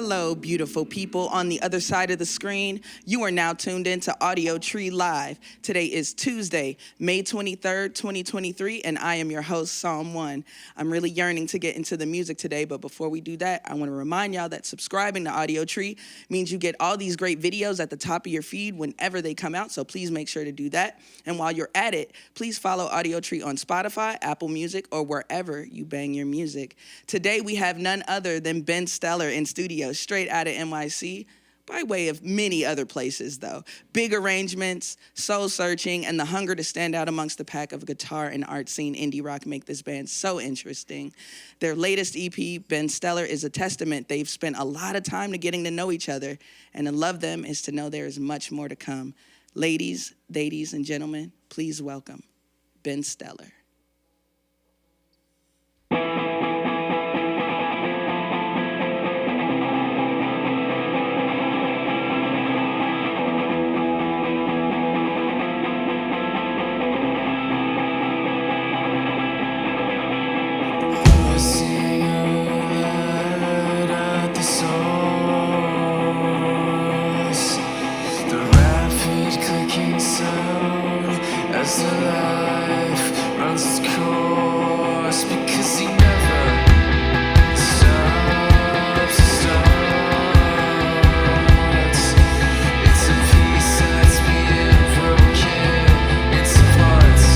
Hello, beautiful people on the other side of the screen. You are now tuned in to Audiotree Live. Today is Tuesday, May 23rd, 2023, and I am your host, Psalm 1. I'm really yearning to get into the music today, but before we do that, I want to remind y'all that subscribing to Audiotree means you get all these great videos at the top of your feed whenever they come out, so please make sure to do that. And while you're at it, please follow Audiotree on Spotify, Apple Music, or wherever you bang your music. Today, we have none other than Ben Stellar in studio, straight out of NYC, by way of many other places, though. Big arrangements, soul searching, and the hunger to stand out amongst the pack of guitar and art scene indie rock make this band so interesting. Their latest EP, Ben Stellar, is a testament they've spent a lot of time to getting to know each other, and to love them is to know there is much more to come. Ladies, and gentlemen, please welcome Ben Stellar. As the life runs its course, because he never stops. It's a piece that's being broken into parts.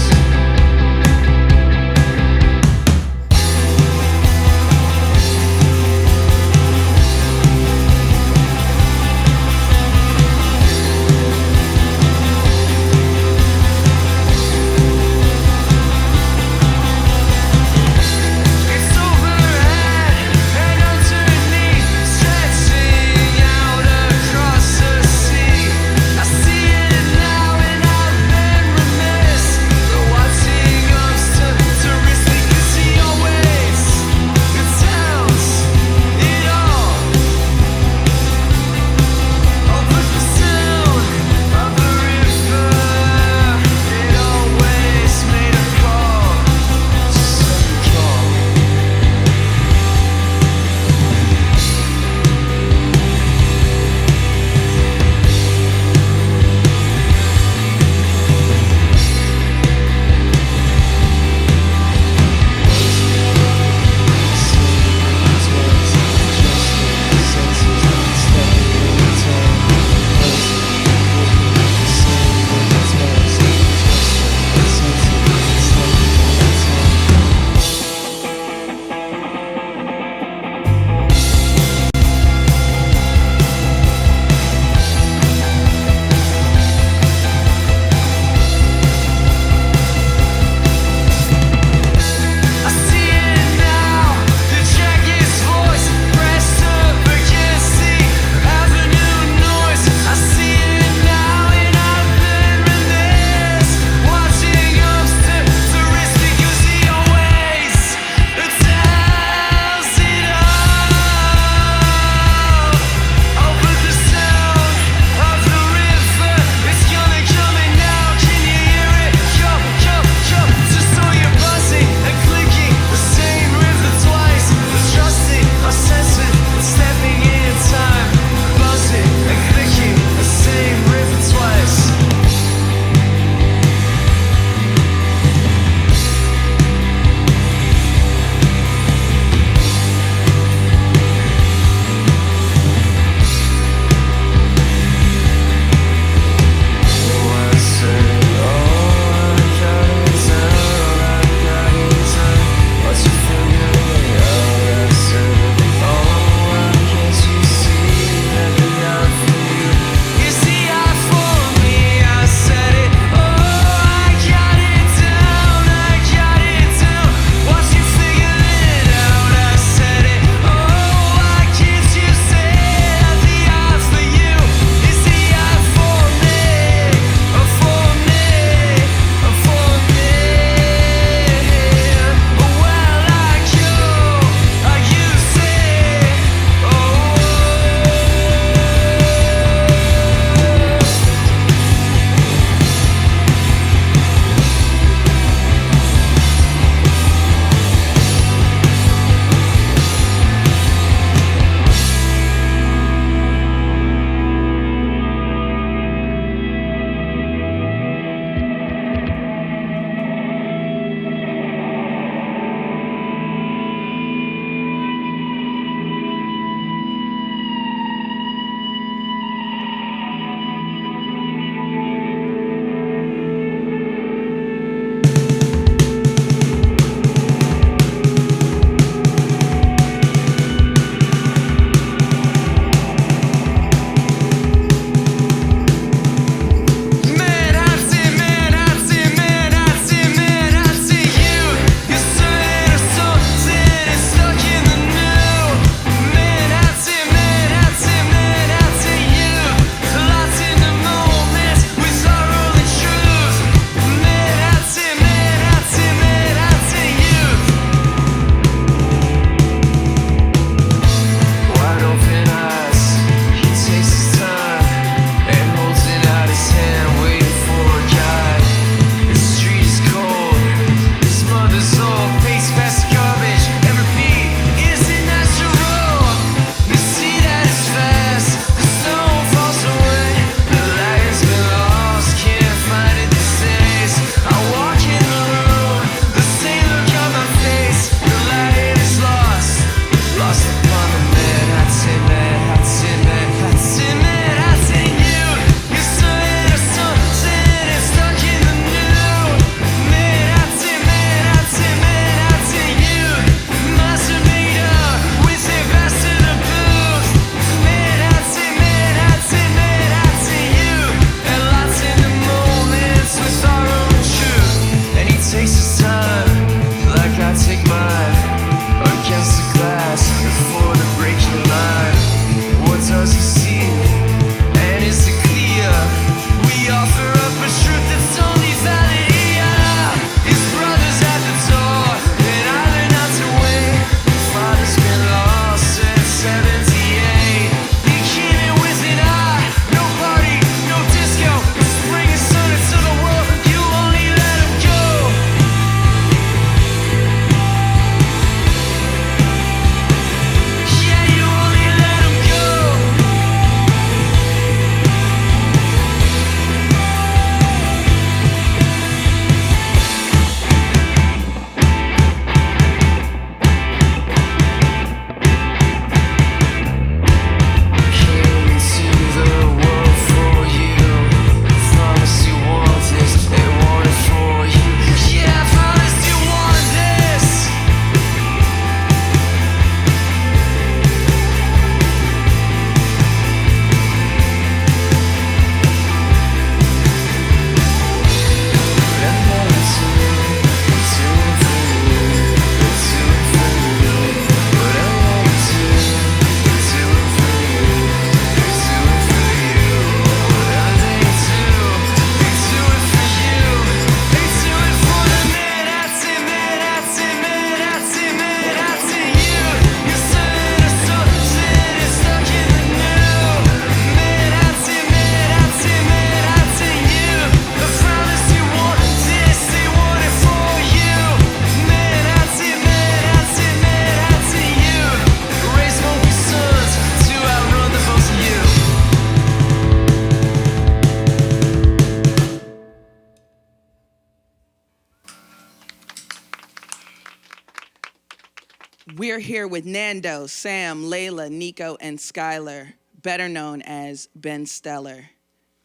We're here with Nando, Sam, Layla, Nico, and Skylar, better known as Ben Stellar.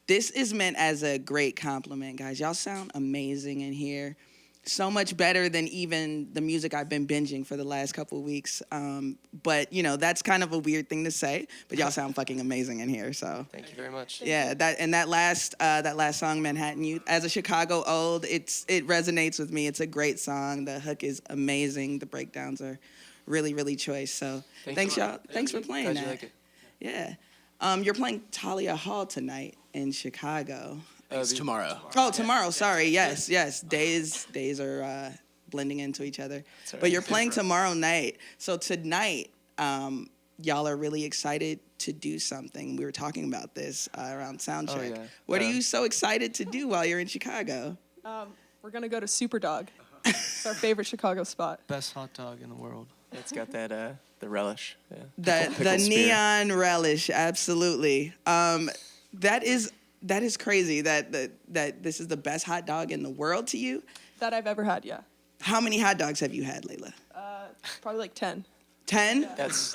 This is meant as a great compliment, guys. Y'all sound amazing in here. So much better than even the music I've been binging for the last couple of weeks. But, you know, that's kind of a weird thing to say, but y'all sound fucking amazing in here, so. Thank you very much. Yeah, that last song, Manhattan Youth, as a Chicago old, it resonates with me. It's a great song. The hook is amazing. The breakdowns are really, really choice. So thanks, y'all. Thanks for playing Glad that. you like it. Yeah. You're playing Talia Hall tonight in Chicago. It's tomorrow. Oh, tomorrow. Sorry. Yes. Days are blending into each other. Right. But you're playing tomorrow night. So tonight, y'all are really excited to do something. We were talking about this around soundcheck. Oh, yeah. What are you so excited to do while you're in Chicago? We're gonna go to Superdog. It's our favorite Chicago spot. Best hot dog in the world. It's got that the relish. Yeah. The Pickle spear. neon relish, absolutely. That is crazy that this is the best hot dog in the world to you. That I've ever had, yeah. How many hot dogs have you had, Layla? Probably like 10. 10? That's.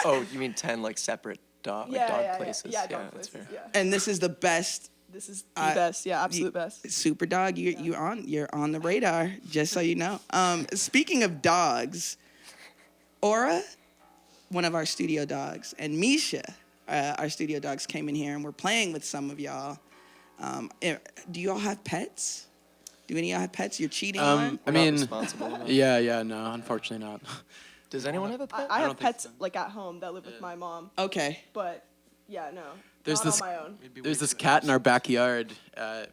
Oh, you mean 10 like separate dog places? Yeah, dog that's places, fair. yeah. And this is the best. This is the best, yeah, absolute best. Superdog, you're on the radar, just so you know. Speaking of dogs, Aura, one of our studio dogs, and Misha, our studio dogs, came in here and we're playing with some of y'all. Do you all have pets? Do any of y'all have pets you're cheating on? I mean, responsible enough. yeah, no, unfortunately not. Does anyone have a pet? I don't have think pets like at home that live with my mom, Okay. but yeah, no, There's not this- on my own. There's this cat in our backyard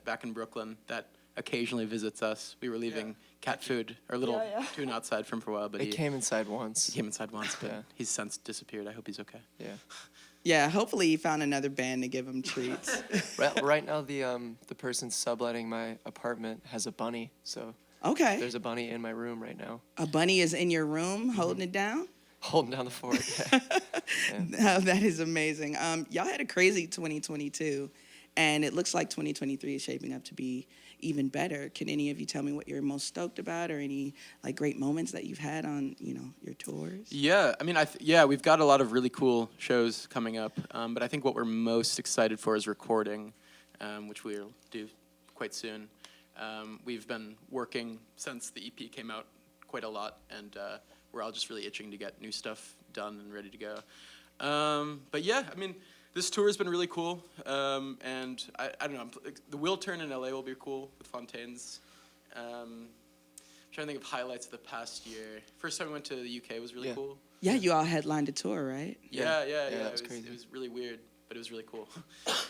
back in Brooklyn that occasionally visits us. We were leaving cat food or little Yeah. tune outside for him for a while, but It came inside once. he came inside once, but Yeah. he's since disappeared. I hope he's okay. Yeah. Yeah, hopefully he found another band to give him treats. Right now, the person subletting my apartment has a bunny, so Okay. there's a bunny in my room right now, A bunny is in your room holding it down? holding down the fort. Yeah. Oh, that is amazing. Y'all had a crazy 2022, and it looks like 2023 is shaping up to be even better. Can any of you tell me what you're most stoked about, or any like great moments that you've had on your tours? Yeah, I mean, we've got a lot of really cool shows coming up, but I think what we're most excited for is recording, which we'll do quite soon. We've been working since the EP came out quite a lot, and we're all just really itching to get new stuff done and ready to go. But yeah, I mean, this tour has been really cool, and I don't know, the Wheel Turn in LA will be cool with Fontaines. I'm trying to think of highlights of the past year. First time we went to the UK was really Yeah. cool. Yeah, you all headlined a tour, right? Yeah. That was It crazy. was really weird, but it was really cool.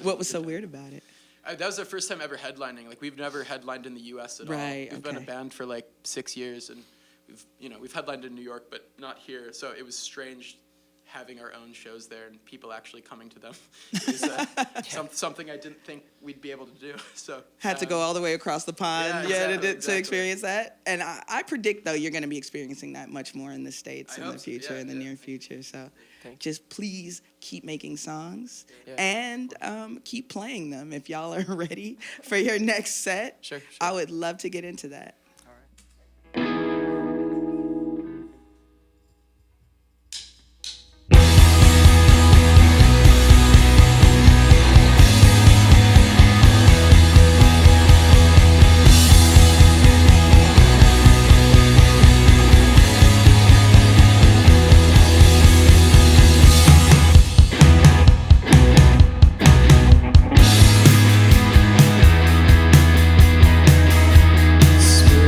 What was so weird about it? That was our first time ever headlining. Like, we've never headlined in the U.S. at all. Right, We've been a okay. band for like 6 years, and we've headlined in New York, but not here. So it was strange having our own shows there and people actually coming to them. It was something I didn't think we'd be able to do. So Had to go all the way across the pond, exactly. to experience that. And I predict, though, you're going to be experiencing that much more in the States I in the hope so, future, yeah, in the yeah. near future. So Thank just please keep making songs Yeah. and keep playing them. If y'all are ready for your next set, Sure. I would love to get into that. Spill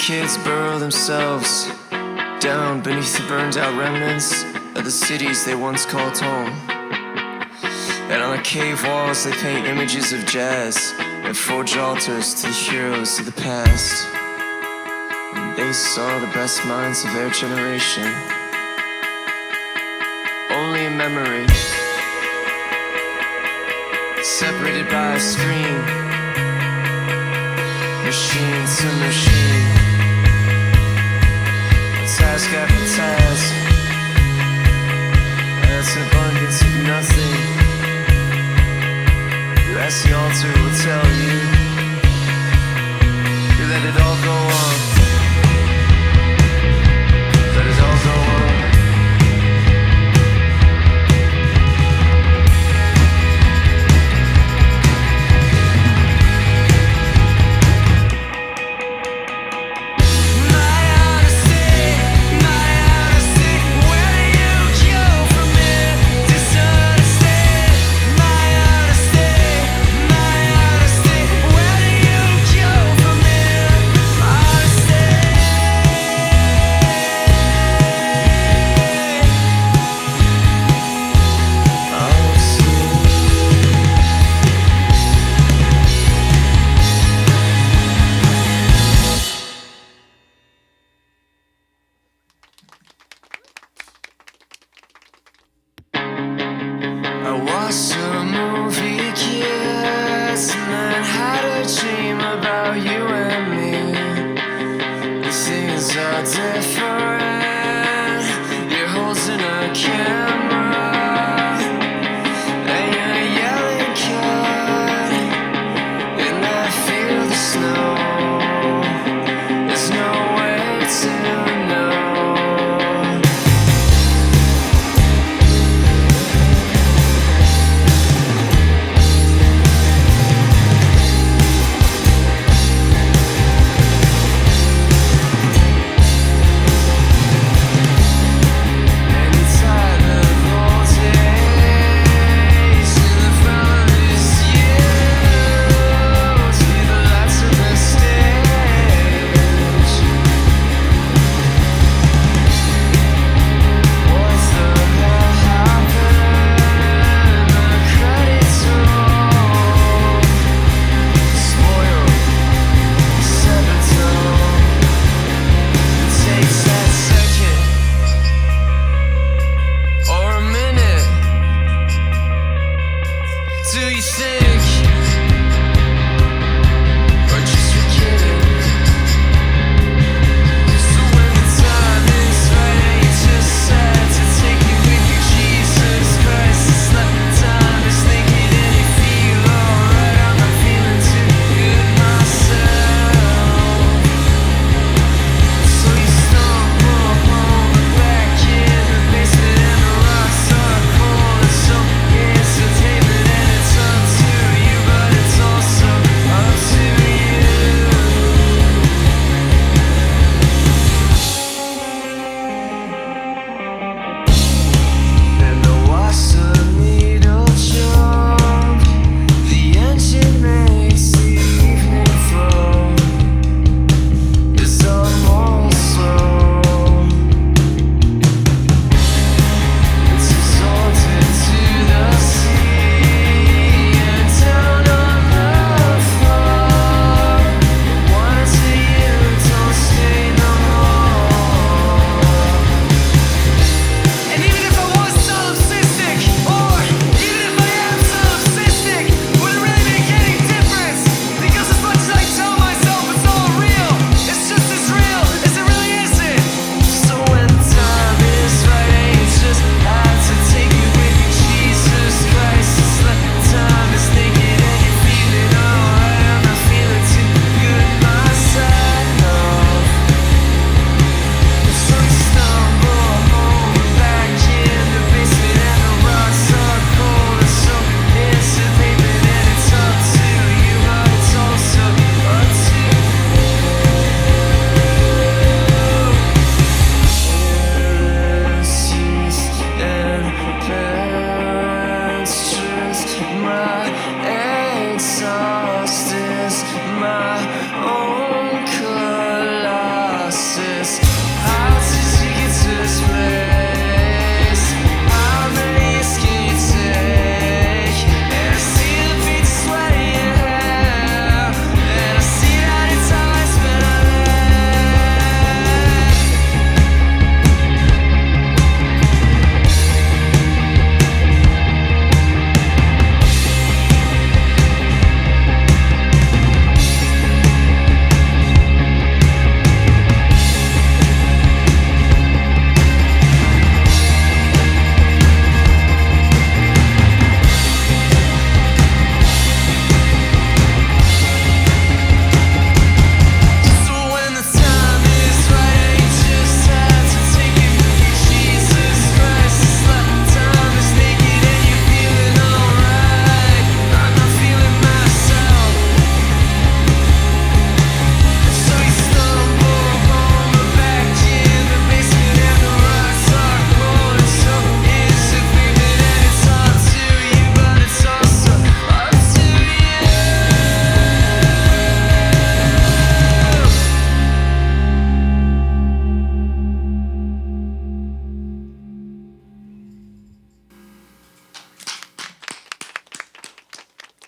kids burrow themselves down beneath the burned out remnants of the cities they once called home. And on the cave walls they paint images of jazz and forge altars to the heroes of the past. And they saw the best minds of their generation only a memory, separated by a screen, machine to machine, task after task. That's an abundance of nothing. You ask the altar will tell you. You let it all go on. Let it all go on. Any time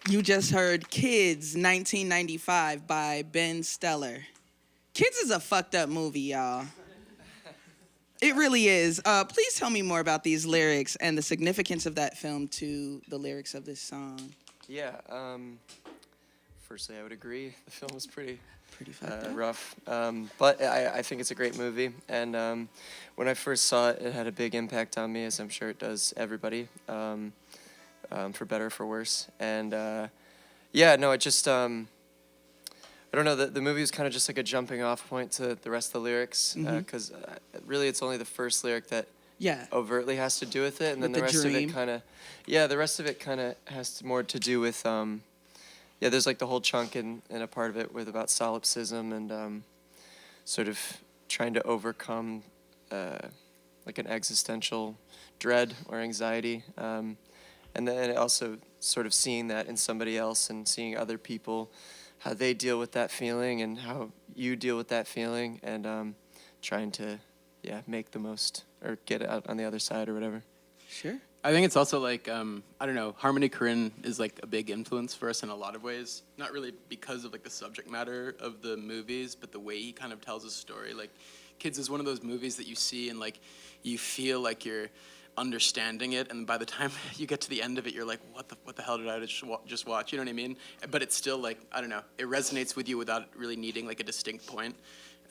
You just heard Kids 1995 by Ben Stiller. Kids is a fucked up movie, y'all. It really is. Please tell me more about these lyrics and the significance of that film to the lyrics of this song. Yeah. Firstly, I would agree. The film was pretty fucked up. rough. But I think it's a great movie. And when I first saw it, it had a big impact on me, as I'm sure it does everybody, for better or for worse. And yeah, no, it just, I don't know, the movie was kind of just like a jumping off point to the rest of the lyrics, because really it's only the first lyric that overtly has to do with it. And then the rest of it kind of, the rest of it kind of has more to do with, there's like the whole chunk in a part of it with about solipsism and sort of trying to overcome like an existential dread or anxiety. And then also sort of seeing that in somebody else and seeing other people, how they deal with that feeling and how you deal with that feeling, and trying to, make the most or get out on the other side or whatever. Sure. I think it's also like, I don't know, Harmony Korine is like a big influence for us in a lot of ways. Not really because of like the subject matter of the movies, but the way he kind of tells a story. Like, Kids is one of those movies that you see and like you feel like you're understanding it, and by the time you get to the end of it, you're like, what the hell did I just watch? You know what I mean? But it's still like, I don't know, it resonates with you without really needing like a distinct point.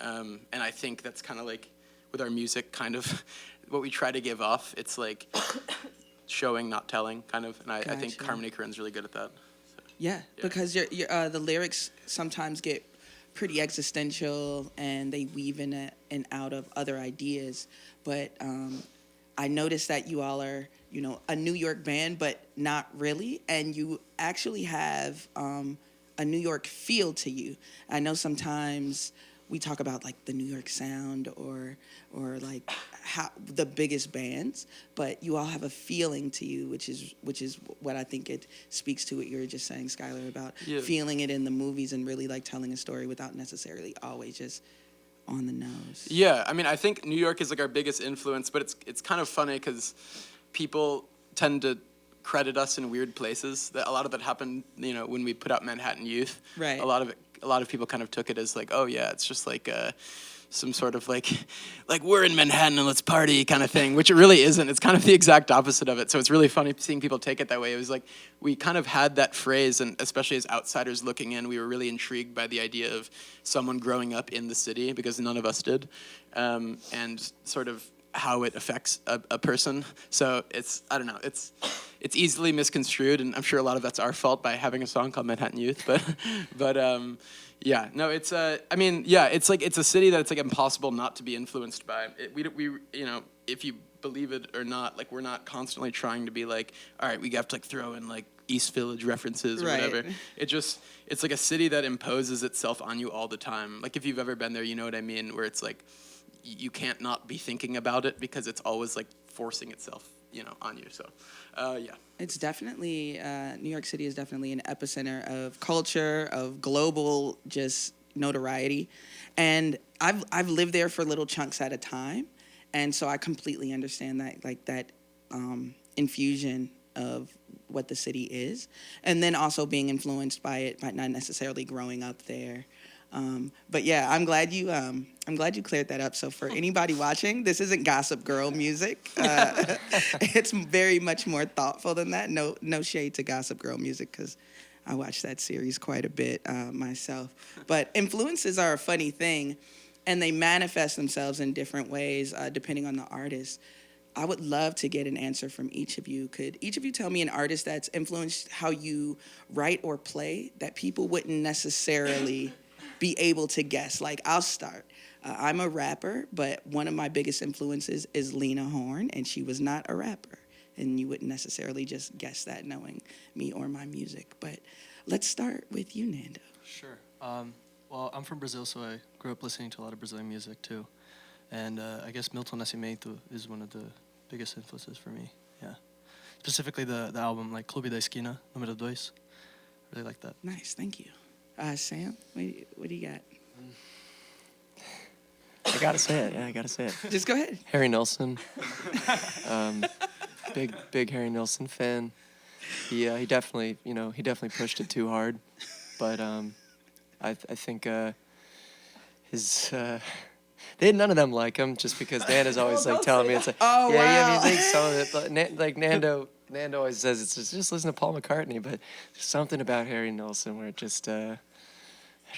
And I think that's kind of like with our music, kind of what we try to give off. It's like showing, not telling, kind of. And I think Harmony Korine's really good at that. So, yeah, because the lyrics sometimes get pretty existential and they weave in and out of other ideas. But I noticed that you all are, a New York band, but not really. And you actually have a New York feel to you. I know sometimes we talk about like the New York sound or like how the biggest bands, but you all have a feeling to you, which is what I think it speaks to what you were just saying, Skylar, about feeling it in the movies and really like telling a story without necessarily always just on the nose. Yeah, I mean, I think New York is like our biggest influence, but it's kind of funny because people tend to credit us in weird places. A lot of that happened, when we put out Manhattan Youth. Right. A lot of people kind of took it as like, oh yeah, it's just like some sort of like we're in Manhattan and let's party kind of thing, which it really isn't. It's kind of the exact opposite of it. So it's really funny seeing people take it that way. It was like we kind of had that phrase, and especially as outsiders looking in, we were really intrigued by the idea of someone growing up in the city, because none of us did, and sort of how it affects a person. So I don't know, it's easily misconstrued, and I'm sure a lot of that's our fault by having a song called Manhattan Youth, but yeah, no, it's it's like it's a city that it's like impossible not to be influenced by. We if you believe it or not, like we're not constantly trying to be like, all right, we have to like throw in like East Village references or whatever. It's like a city that imposes itself on you all the time. Like if you've ever been there, you know what I mean, where it's like you can't not be thinking about it because it's always like forcing itself, on you. So, yeah. It's definitely, New York City is definitely an epicenter of culture, of global just notoriety. And I've lived there for little chunks at a time. And so I completely understand that, like that infusion of what the city is. And then also being influenced by it, but not necessarily growing up there. But yeah, I'm glad you cleared that up. So for anybody watching, this isn't Gossip Girl music. It's very much more thoughtful than that. No shade to Gossip Girl music, because I watched that series quite a bit myself. But influences are a funny thing, and they manifest themselves in different ways depending on the artist. I would love to get an answer from each of you. Could each of you tell me an artist that's influenced how you write or play that people wouldn't necessarily be able to guess? Like, I'll start. I'm a rapper, but one of my biggest influences is Lena Horne, and she was not a rapper. And you wouldn't necessarily just guess that knowing me or my music. But let's start with you, Nando. Sure. Well, I'm from Brazil, so I grew up listening to a lot of Brazilian music, too. And I guess Milton Nascimento is one of the biggest influences for me, yeah. Specifically the album, like Clube da Esquina, Número 2. I really like that. Nice, thank you. Sam, what do you got? I gotta say it. Just go ahead. Harry Nilsson. Big Harry Nilsson fan. he definitely, he definitely pushed it too hard, but I think his none of them like him just because Dan is always like telling me it's like, Oh, yeah, wow. he thinks some of it, but like Nando always says it's just listen to Paul McCartney, but there's something about Harry Nilsson where it just I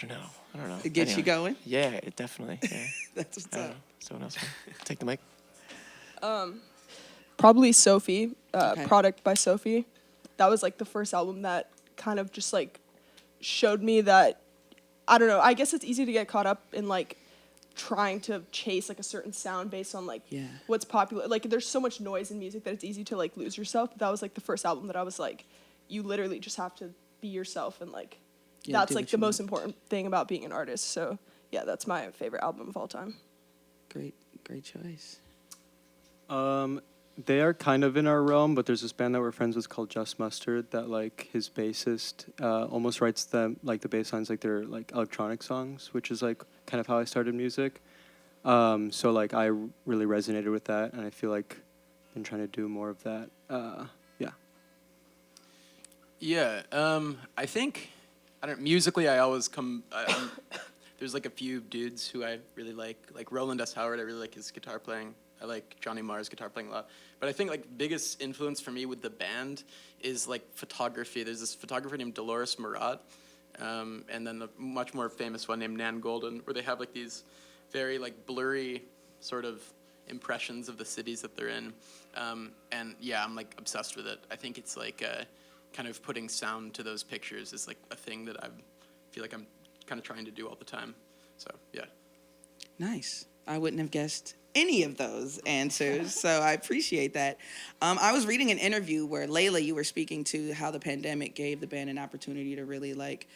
don't know. It gets you going? Yeah, it definitely. Yeah. That's what's I don't up. know. Someone else take the mic. Probably Sophie, Okay. Product by Sophie. That was like the first album that kind of just like showed me that, I don't know, I guess it's easy to get caught up in like trying to chase like a certain sound based on like Yeah. what's popular. Like there's so much noise in music that it's easy to like lose yourself. But that was like the first album that I was like, you literally just have to be yourself, and like Yeah, that's do like what the you most want. important thing about being an artist. So yeah, that's my favorite album of all time. Great choice. They are kind of in our realm, but there's this band that we're friends with called Just Mustard that like his bassist almost writes them like the bass lines like they're like electronic songs, which is like kind of how I started music. So like I really resonated with that, and I feel like I've been trying to do more of that. Yeah. Yeah, I think, musically I always come, there's like a few dudes who I really like Roland S. Howard, I really like his guitar playing. I like Johnny Marr's guitar playing a lot. But I think like biggest influence for me with the band is like photography. There's this photographer named Dolores Murat, and then a much more famous one named Nan Golden, where they have like these very like blurry sort of impressions of the cities that they're in. And yeah, I'm like obsessed with it. I think it's like kind of putting sound to those pictures is like a thing that I feel like I'm kind of trying to do all the time. So yeah. Nice. I wouldn't have guessed any of those answers, so I appreciate that. I was reading an interview where Layla, you were speaking to how the pandemic gave the band an opportunity to really like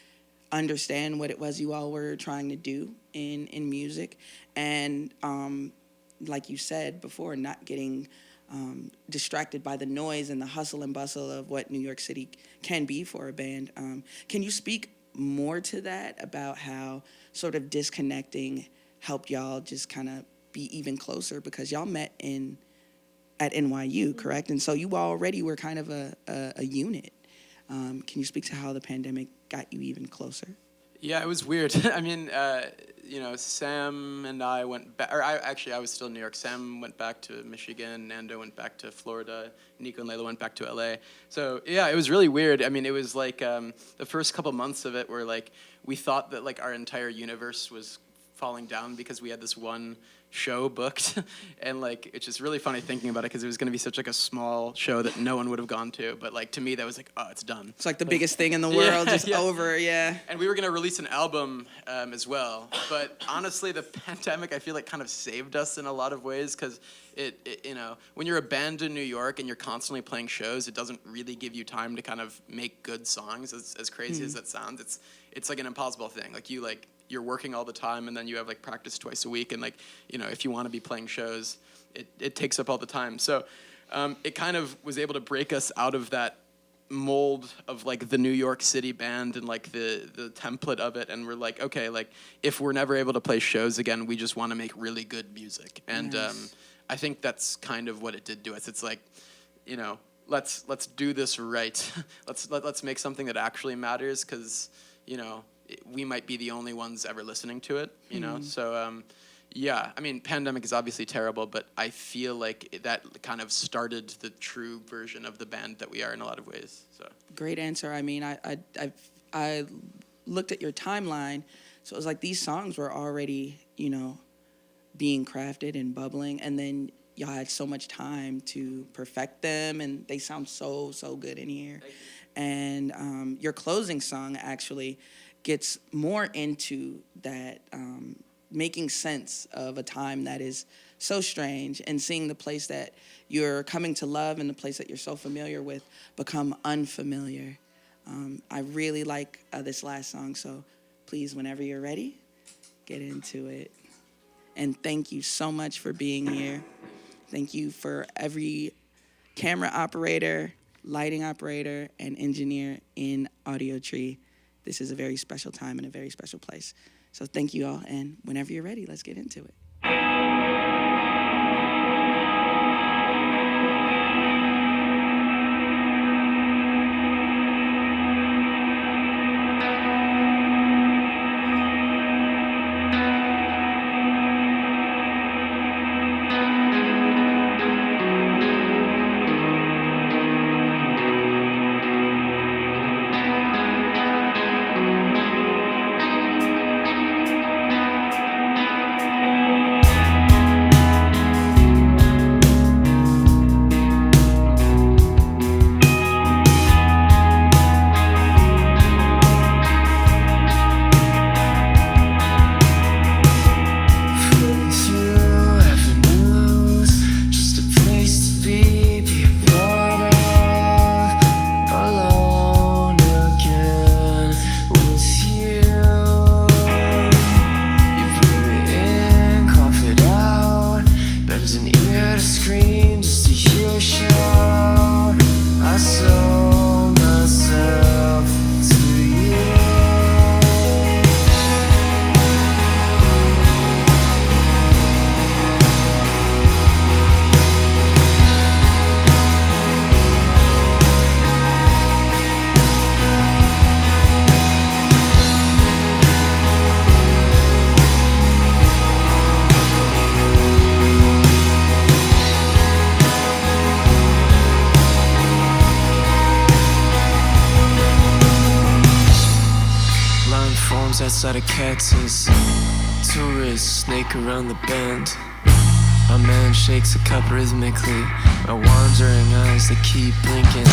understand what it was you all were trying to do in music, and like you said before, not getting distracted by the noise and the hustle and bustle of what New York City can be for a band. Can you speak more to that, about how sort of disconnecting helped y'all just kind of be even closer, because y'all met at NYU, correct? And so you already were kind of a unit. Can you speak to how the pandemic got you even closer? Yeah, it was weird. I mean, Sam and I went back, I was still in New York. Sam went back to Michigan, Nando went back to Florida, Nico and Layla went back to LA. So yeah, it was really weird. I mean, it was like the first couple months of it were like, we thought that like our entire universe was falling down because we had this one show booked, and like it's just really funny thinking about it because it was going to be such like a small show that no one would have gone to, but like to me that was like, oh, it's done. It's like the biggest thing in the world, just over, yeah. And we were going to release an album as well, but honestly the pandemic I feel like kind of saved us in a lot of ways, because it you know, when you're a band in New York and you're constantly playing shows, it doesn't really give you time to kind of make good songs, as crazy as that sounds. It's like an impossible thing. Like you're working all the time, and then you have like practice twice a week, and like, you know, if you want to be playing shows, it takes up all the time. So it kind of was able to break us out of that mold of like the New York City band and like the template of it, and we're like, okay, like if we're never able to play shows again, we just want to make really good music. And I think that's kind of what it did to us. It's like, you know, let's do this right. let's make something that actually matters, because, you know, we might be the only ones ever listening to it, you know? So, yeah, I mean, pandemic is obviously terrible, but I feel like that kind of started the true version of the band that we are in a lot of ways, so. Great answer. I mean, I looked at your timeline, so it was like these songs were already, you know, being crafted and bubbling, and then y'all had so much time to perfect them, and they sound so good in here. And your closing song actually gets more into that making sense of a time that is so strange, and seeing the place that you're coming to love and the place that you're so familiar with become unfamiliar. I really like this last song, so please, whenever you're ready, get into it. And thank you so much for being here. Thank you for every camera operator, lighting operator, and engineer in Audiotree. This is a very special time and a very special place. So thank you all, and whenever you're ready, let's get into it. I sold myself to you. Outside a cactus, tourists snake around the bend. A man shakes a cup rhythmically. My wandering eyes, they keep blinking.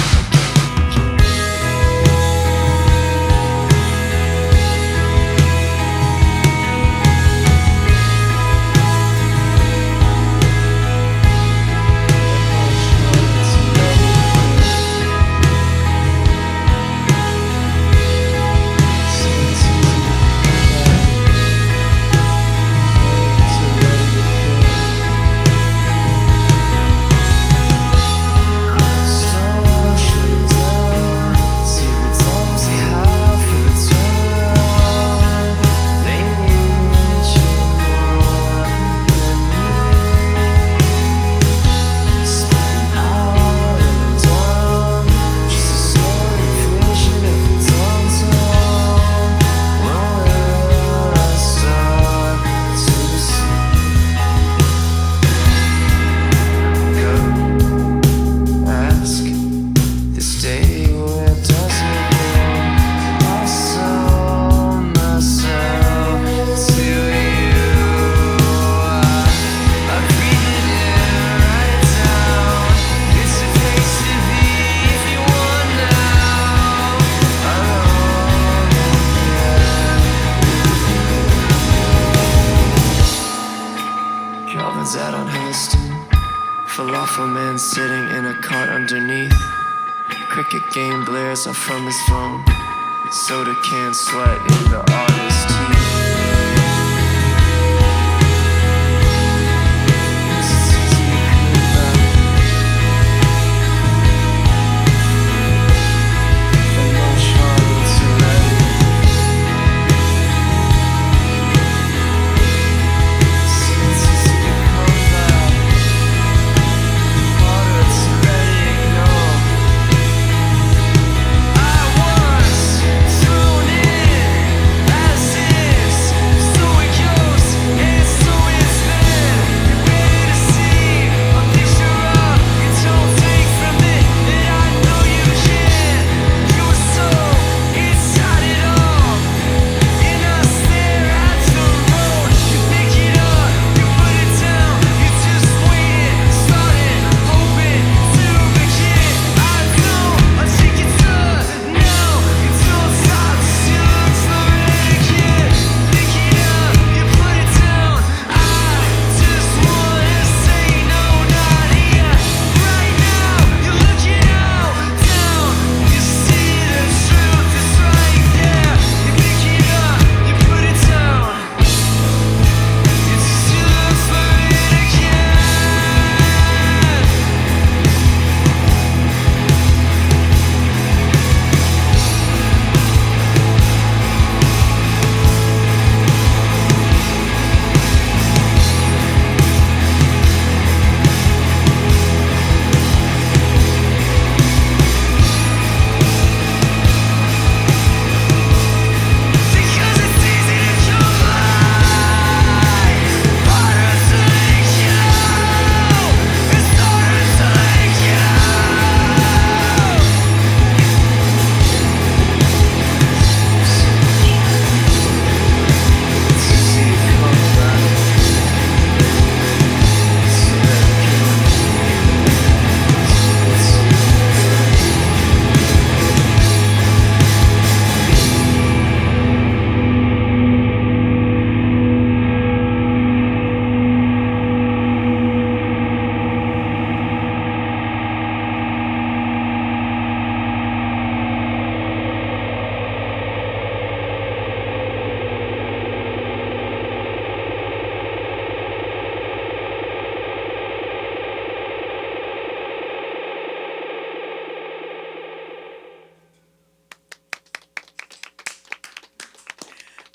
Sitting in a cart underneath. Cricket game blares off from his phone. Soda can sweat in the artist's teeth. As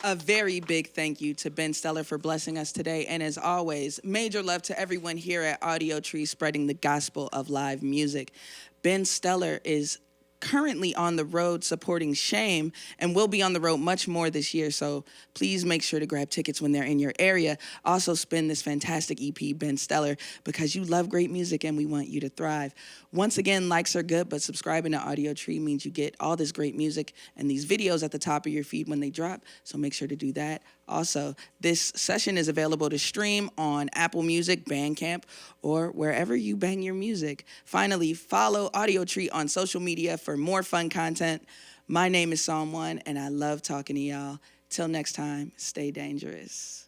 A very big thank you to Ben Stellar for blessing us today. And as always, major love to everyone here at Audiotree spreading the gospel of live music. Ben Stellar is currently on the road supporting Shame and will be on the road much more this year. So please make sure to grab tickets when they're in your area. Also spin this fantastic EP, Ben Stellar, because you love great music and we want you to thrive. Once again, likes are good, but subscribing to Audiotree means you get all this great music and these videos at the top of your feed when they drop. So make sure to do that. Also, this session is available to stream on Apple Music, Bandcamp, or wherever you bang your music. Finally, follow Audiotree on social media for more fun content. My name is Psalm 1, and I love talking to y'all. Till next time, stay dangerous.